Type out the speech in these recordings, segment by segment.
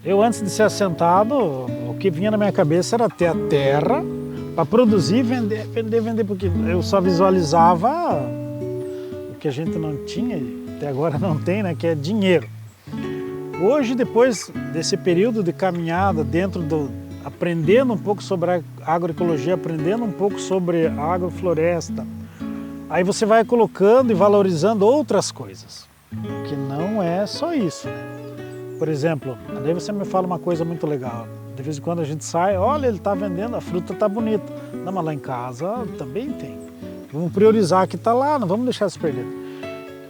Eu, antes de ser assentado, o que vinha na minha cabeça era ter a terra para produzir, vender, vender, vender, porque eu só visualizava o que a gente não tinha, e até agora não tem, né, que é dinheiro. Hoje, depois desse período de caminhada aprendendo um pouco sobre a agroecologia, aprendendo um pouco sobre a agrofloresta, aí você vai colocando e valorizando outras coisas, que não é só isso, né? Por exemplo, daí você me fala uma coisa muito legal. De vez em quando a gente sai, olha, ele está vendendo, a fruta está bonita. Não, mas lá em casa também tem. Vamos priorizar que está lá, não vamos deixar se perder.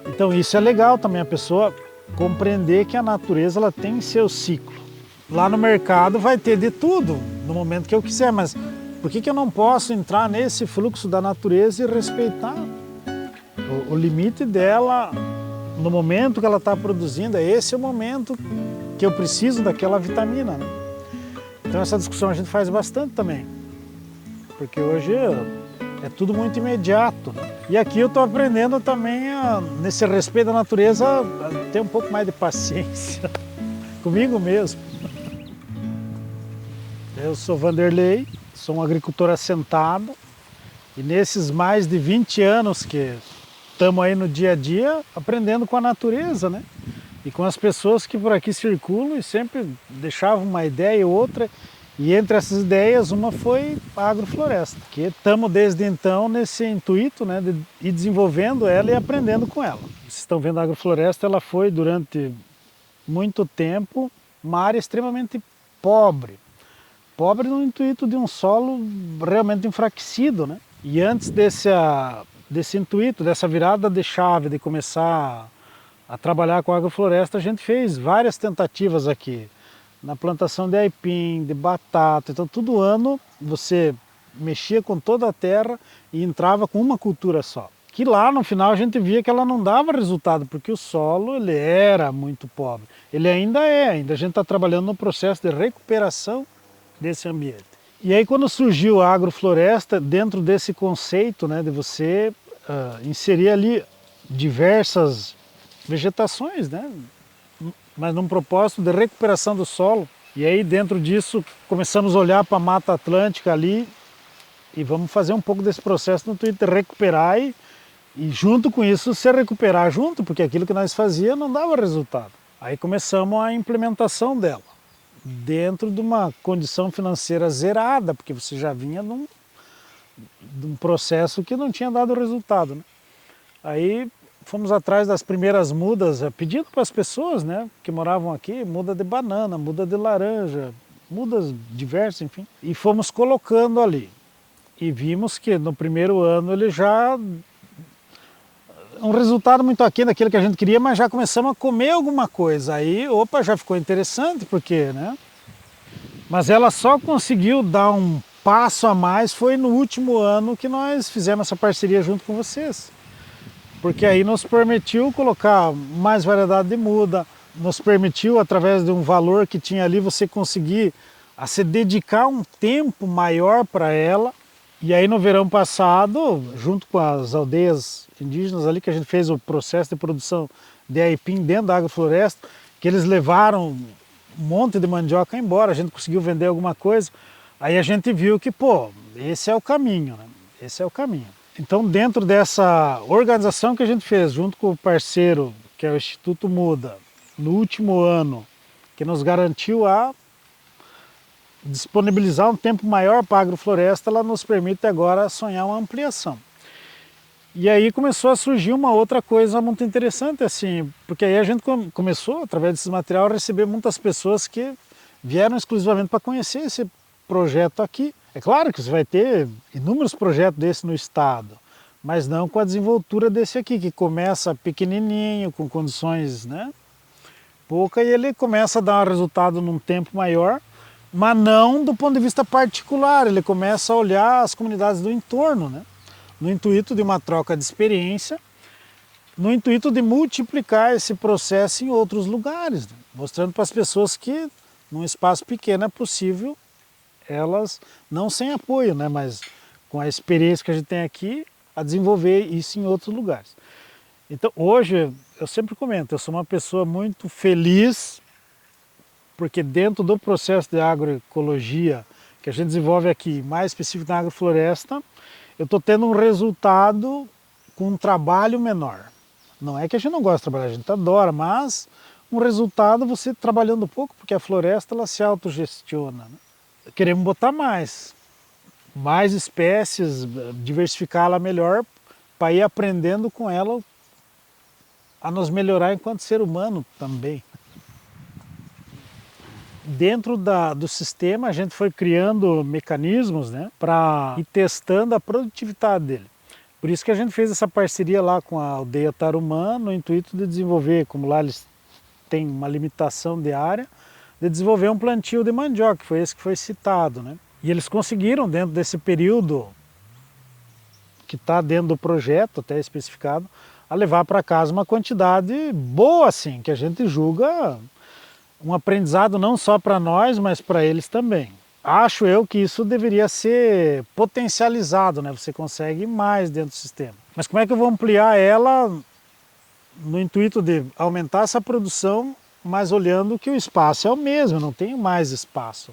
Então isso é legal também, a pessoa compreender que a natureza ela tem seu ciclo. Lá no mercado vai ter de tudo, no momento que eu quiser, mas por que eu não posso entrar nesse fluxo da natureza e respeitar o limite dela? No momento que ela está produzindo, esse é o momento que eu preciso daquela vitamina, né? Então essa discussão a gente faz bastante também, porque hoje é tudo muito imediato, né? E aqui eu estou aprendendo também, nesse respeito à natureza, a ter um pouco mais de paciência comigo mesmo. Eu sou Vanderlei, sou um agricultor assentado, e nesses mais de 20 anos que estamos aí no dia a dia aprendendo com a natureza, né? E com as pessoas que por aqui circulam e sempre deixavam uma ideia ou outra. E entre essas ideias, uma foi a agrofloresta, que estamos desde então nesse intuito, né, de ir desenvolvendo ela e aprendendo com ela. Vocês estão vendo a agrofloresta, ela foi durante muito tempo uma área extremamente pobre. Pobre no intuito de um solo realmente enfraquecido, né? E antes desse intuito, dessa virada de chave, de começar a trabalhar com a agrofloresta, a gente fez várias tentativas aqui, na plantação de aipim, de batata. Então, todo ano você mexia com toda a terra e entrava com uma cultura só. Que lá no final a gente via que ela não dava resultado, porque o solo ele era muito pobre. Ele ainda a gente está trabalhando no processo de recuperação desse ambiente. E aí quando surgiu a agrofloresta, dentro desse conceito, né, de você inserir ali diversas vegetações, né, mas num propósito de recuperação do solo. E aí dentro disso começamos a olhar para a Mata Atlântica ali e vamos fazer um pouco desse processo no intuito de recuperar e junto com isso se recuperar junto, porque aquilo que nós fazíamos não dava resultado. Aí começamos a implementação dela, dentro de uma condição financeira zerada, porque você já vinha de um processo que não tinha dado resultado, né? Aí fomos atrás das primeiras mudas, pedindo para as pessoas, né, que moravam aqui, muda de banana, muda de laranja, mudas diversas, enfim, e fomos colocando ali. E vimos que no primeiro ano ele já um resultado muito aquém daquilo que a gente queria, mas já começamos a comer alguma coisa. Aí, opa, já ficou interessante, porque, né? Mas ela só conseguiu dar um passo a mais foi no último ano que nós fizemos essa parceria junto com vocês. Porque aí nos permitiu colocar mais variedade de muda, nos permitiu, através de um valor que tinha ali, você conseguir se dedicar um tempo maior para ela. E aí no verão passado, junto com as aldeias indígenas ali, que a gente fez o processo de produção de aipim dentro da agrofloresta, que eles levaram um monte de mandioca embora, a gente conseguiu vender alguma coisa. Aí a gente viu que, pô, esse é o caminho, né? Esse é o caminho. Então, dentro dessa organização que a gente fez, junto com o parceiro, que é o Instituto Muda, no último ano, que nos garantiu a disponibilizar um tempo maior para a agrofloresta, ela nos permite agora sonhar uma ampliação. E aí começou a surgir uma outra coisa muito interessante, assim, porque aí a gente começou, através desse material, a receber muitas pessoas que vieram exclusivamente para conhecer esse projeto aqui. É claro que você vai ter inúmeros projetos desse no estado, mas não com a desenvoltura desse aqui, que começa pequenininho, com condições, né, pouca, e ele começa a dar resultado num tempo maior, mas não do ponto de vista particular, ele começa a olhar as comunidades do entorno, né, no intuito de uma troca de experiência, no intuito de multiplicar esse processo em outros lugares, né, mostrando para as pessoas que num espaço pequeno é possível elas, não sem apoio, né, mas com a experiência que a gente tem aqui, a desenvolver isso em outros lugares. Então hoje, eu sempre comento, eu sou uma pessoa muito feliz porque dentro do processo de agroecologia que a gente desenvolve aqui, mais específico na agrofloresta, eu estou tendo um resultado com um trabalho menor. Não é que a gente não gosta de trabalhar, a gente adora, mas um resultado você trabalhando pouco, porque a floresta ela se autogestiona, né? Queremos botar mais espécies, diversificá-la melhor, para ir aprendendo com ela a nos melhorar enquanto ser humano também. Dentro do sistema a gente foi criando mecanismos, né, para ir testando a produtividade dele. Por isso que a gente fez essa parceria lá com a aldeia Tarumã, no intuito de desenvolver, como lá eles têm uma limitação de área, de desenvolver um plantio de mandioca, que foi esse que foi citado, né? E eles conseguiram, dentro desse período que está dentro do projeto, até especificado, a levar para casa uma quantidade boa, assim, que a gente julga um aprendizado não só para nós, mas para eles também. Acho eu que isso deveria ser potencializado, né? Você consegue mais dentro do sistema. Mas como é que eu vou ampliar ela no intuito de aumentar essa produção, mas olhando que o espaço é o mesmo, não tem mais espaço.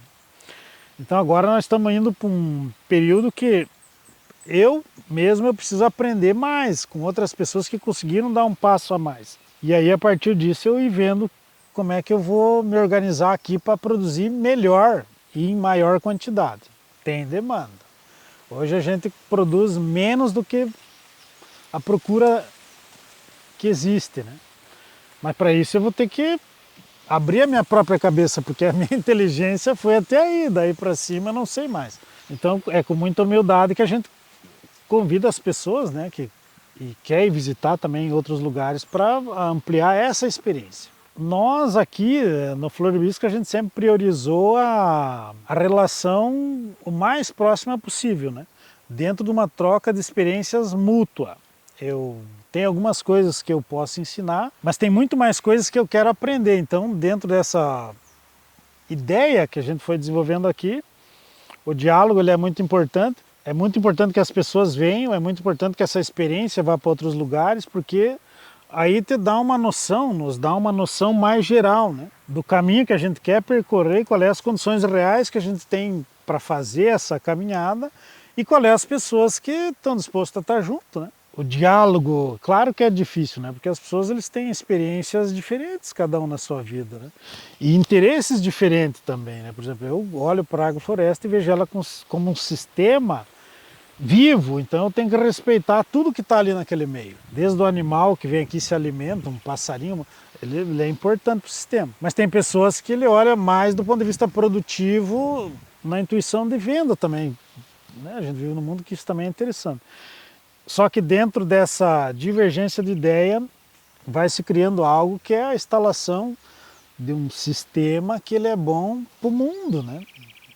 Então agora nós estamos indo para um período que eu preciso aprender mais com outras pessoas que conseguiram dar um passo a mais. E aí a partir disso eu ir vendo como é que eu vou me organizar aqui para produzir melhor e em maior quantidade. Tem demanda. Hoje a gente produz menos do que a procura que existe, né? Mas para isso eu vou ter que abrir a minha própria cabeça, porque a minha inteligência foi até aí, daí para cima eu não sei mais. Então é com muita humildade que a gente convida as pessoas, né, que quer ir visitar também em outros lugares para ampliar essa experiência. Nós aqui no Flor de Hibisco a gente sempre priorizou a relação o mais próxima possível, né? Dentro de uma troca de experiências mútua. Eu tenho algumas coisas que eu posso ensinar, mas tem muito mais coisas que eu quero aprender. Então, dentro dessa ideia que a gente foi desenvolvendo aqui, o diálogo ele é muito importante. É muito importante que as pessoas venham, é muito importante que essa experiência vá para outros lugares, porque aí te dá uma noção, nos dá uma noção mais geral, né, do caminho que a gente quer percorrer, quais são as condições reais que a gente tem para fazer essa caminhada e quais são as pessoas que estão dispostas a estar junto, né. O diálogo, claro que é difícil, né, porque as pessoas eles têm experiências diferentes, cada um na sua vida, né, e interesses diferentes também, né. Por exemplo, eu olho para a agrofloresta e vejo ela como um sistema vivo, então eu tenho que respeitar tudo que está ali naquele meio. Desde o animal que vem aqui e se alimenta, um passarinho, ele é importante para o sistema. Mas tem pessoas que ele olha mais do ponto de vista produtivo, na intuição de venda também, né? A gente vive num mundo que isso também é interessante. Só que dentro dessa divergência de ideia, vai se criando algo que é a instalação de um sistema que ele é bom para o mundo, né?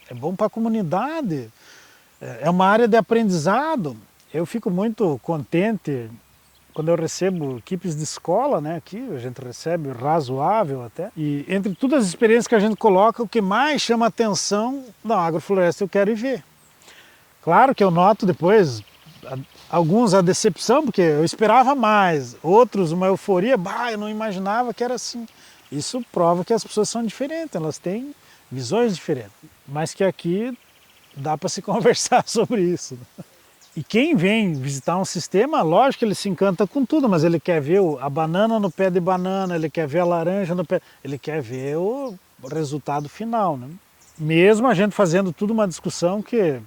É bom para a comunidade. É uma área de aprendizado. Eu fico muito contente quando eu recebo equipes de escola, né? Aqui a gente recebe razoável até. E entre todas as experiências que a gente coloca, o que mais chama atenção da agrofloresta eu quero ir ver. Claro que eu noto depois, alguns a decepção, porque eu esperava mais, outros uma euforia, eu não imaginava que era assim. Isso prova que as pessoas são diferentes, elas têm visões diferentes, mas que aqui dá para se conversar sobre isso. E quem vem visitar um sistema, lógico que ele se encanta com tudo, mas ele quer ver a banana no pé de banana, ele quer ver a laranja no pé, ele quer ver o resultado final, né? Mesmo a gente fazendo tudo uma discussão que,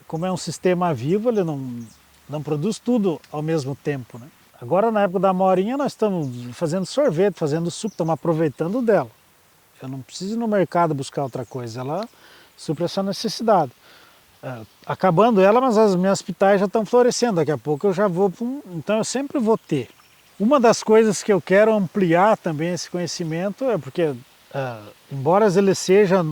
como é um sistema vivo, ele não produz tudo ao mesmo tempo, né? Agora, na época da amorinha, nós estamos fazendo sorvete, fazendo suco, estamos aproveitando dela. Eu não preciso ir no mercado buscar outra coisa, ela supre essa necessidade. Acabando ela, mas as minhas pitais já estão florescendo, daqui a pouco eu já vou para então eu sempre vou ter. Uma das coisas que eu quero ampliar também esse conhecimento é porque, embora ele seja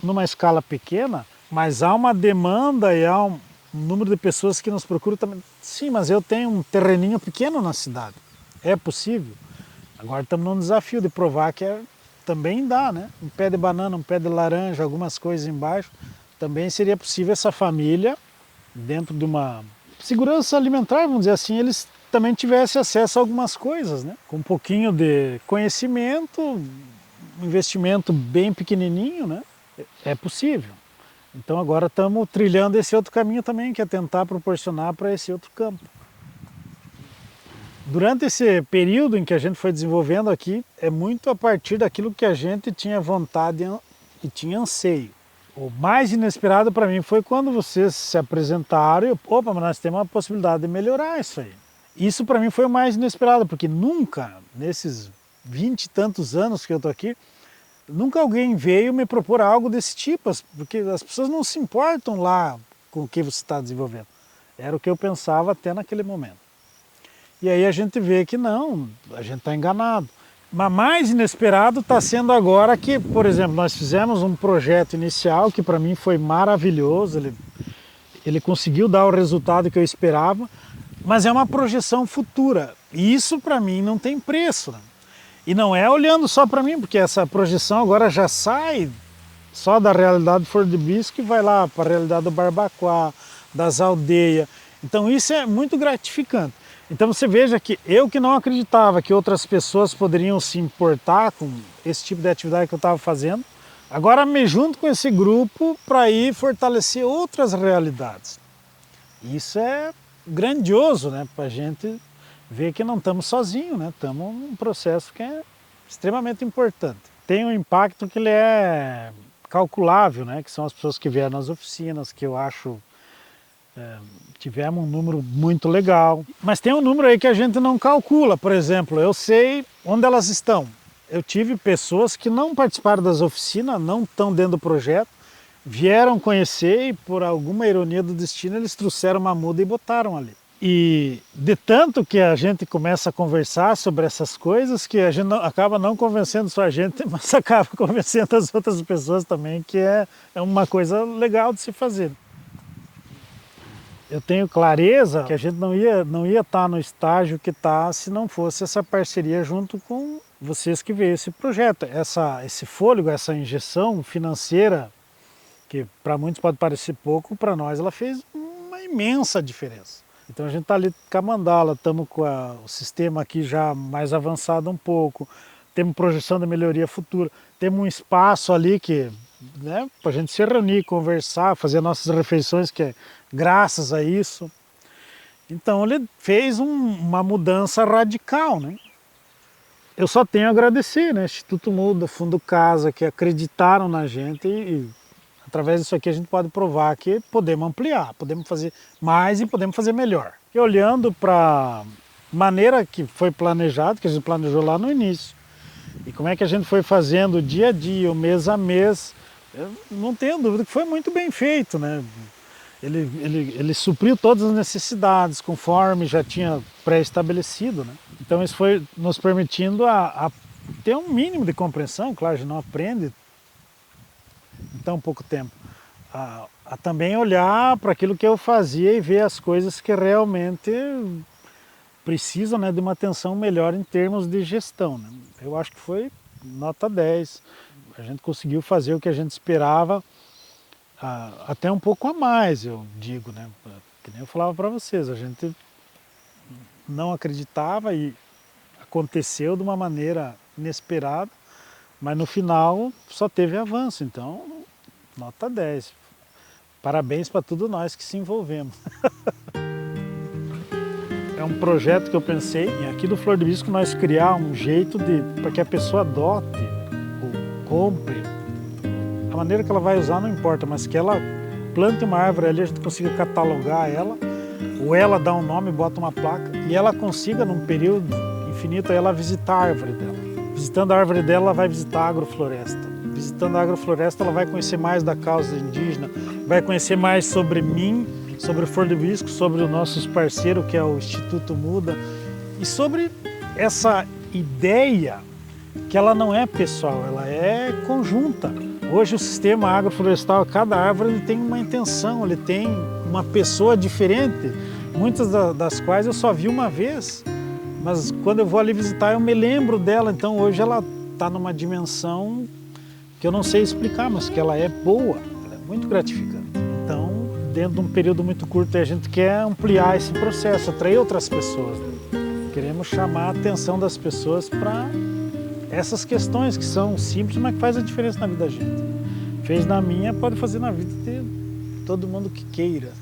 numa escala pequena, mas há uma demanda e há um número de pessoas que nos procuram também. Sim, mas eu tenho um terreninho pequeno na cidade, é possível. Agora estamos num desafio de provar que também dá, né? Um pé de banana, um pé de laranja, algumas coisas embaixo. Também seria possível essa família, dentro de uma segurança alimentar, vamos dizer assim, eles também tivessem acesso a algumas coisas, né? Com um pouquinho de conhecimento, um investimento bem pequenininho, né? É possível. Então agora estamos trilhando esse outro caminho também, que é tentar proporcionar para esse outro campo. Durante esse período em que a gente foi desenvolvendo aqui, é muito a partir daquilo que a gente tinha vontade e tinha anseio. O mais inesperado para mim foi quando vocês se apresentaram e, opa, mas nós temos uma possibilidade de melhorar isso aí. Isso para mim foi o mais inesperado, porque nunca, nesses 20 e tantos anos que eu estou aqui, nunca alguém veio me propor algo desse tipo, porque as pessoas não se importam lá com o que você está desenvolvendo. Era o que eu pensava até naquele momento. E aí a gente vê que não, a gente está enganado. Mas mais inesperado está sendo agora que, por exemplo, nós fizemos um projeto inicial que para mim foi maravilhoso, ele conseguiu dar o resultado que eu esperava, mas é uma projeção futura. E isso para mim não tem preço, né? E não é olhando só para mim, porque essa projeção agora já sai só da realidade do Flor de Bisco e vai lá para a realidade do Barbacoa, das aldeias. Então isso é muito gratificante. Então você veja que eu que não acreditava que outras pessoas poderiam se importar com esse tipo de atividade que eu estava fazendo, agora me junto com esse grupo para ir fortalecer outras realidades. Isso é grandioso, né? Para a gente ver que não estamos sozinhos, né? Estamos num processo que é extremamente importante. Tem um impacto que ele é calculável, né? Que são as pessoas que vieram nas oficinas, que eu acho... tivemos um número muito legal, mas tem um número aí que a gente não calcula. Por exemplo, eu sei onde elas estão. Eu tive pessoas que não participaram das oficinas, não estão dentro do projeto, vieram conhecer e por alguma ironia do destino eles trouxeram uma muda e botaram ali. E de tanto que a gente começa a conversar sobre essas coisas, que a gente acaba não convencendo só a gente, mas acaba convencendo as outras pessoas também, que é uma coisa legal de se fazer. Eu tenho clareza que a gente não ia estar no estágio que está se não fosse essa parceria junto com vocês que veio esse projeto. Esse fôlego, essa injeção financeira, que para muitos pode parecer pouco, para nós ela fez uma imensa diferença. Então a gente está ali com a mandala, estamos com o sistema aqui já mais avançado um pouco, temos projeção de melhoria futura, temos um espaço ali que... né, para a gente se reunir, conversar, fazer nossas refeições, que é graças a isso. Então ele fez uma mudança radical, né? Eu só tenho a agradecer, né? Instituto Muda, Fundo Casa, que acreditaram na gente e através disso aqui a gente pode provar que podemos ampliar, podemos fazer mais e podemos fazer melhor. E olhando para a maneira que foi planejado, que a gente planejou lá no início, e como é que a gente foi fazendo dia a dia, o mês a mês, eu não tenho dúvida que foi muito bem feito, né? Ele supriu todas as necessidades conforme já tinha pré-estabelecido, né? Então isso foi nos permitindo a ter um mínimo de compreensão, claro, a gente não aprende em tão pouco tempo, a também olhar para aquilo que eu fazia e ver as coisas que realmente precisam, né, de uma atenção melhor em termos de gestão, né? Eu acho que foi nota 10. A gente conseguiu fazer o que a gente esperava, até um pouco a mais, eu digo, né? Que nem eu falava para vocês, a gente não acreditava e aconteceu de uma maneira inesperada, mas no final só teve avanço, então nota 10. Parabéns para todos nós que se envolvemos. É um projeto que eu pensei em aqui do Flor de Bisco nós criar um jeito para que a pessoa adote ou compre. A maneira que ela vai usar não importa, mas que ela plante uma árvore ali, a gente consiga catalogar ela, ou ela dá um nome, bota uma placa, e ela consiga num período infinito ela visitar a árvore dela. Visitando a árvore dela, ela vai visitar a agrofloresta. Visitando a agrofloresta, ela vai conhecer mais da causa indígena, vai conhecer mais sobre mim, sobre o Flor de Bisco, sobre os nossos parceiros, que é o Instituto Muda, e sobre essa ideia que ela não é pessoal, ela é conjunta. Hoje o sistema agroflorestal, cada árvore ele tem uma intenção, ele tem uma pessoa diferente, muitas das quais eu só vi uma vez, mas quando eu vou ali visitar eu me lembro dela, então hoje ela está numa dimensão que eu não sei explicar, mas que ela é boa, ela é muito gratificante. Então, dentro de um período muito curto, a gente quer ampliar esse processo, atrair outras pessoas, né? Queremos chamar a atenção das pessoas para essas questões que são simples, mas que fazem a diferença na vida da gente. Fez na minha, pode fazer na vida de todo mundo que queira.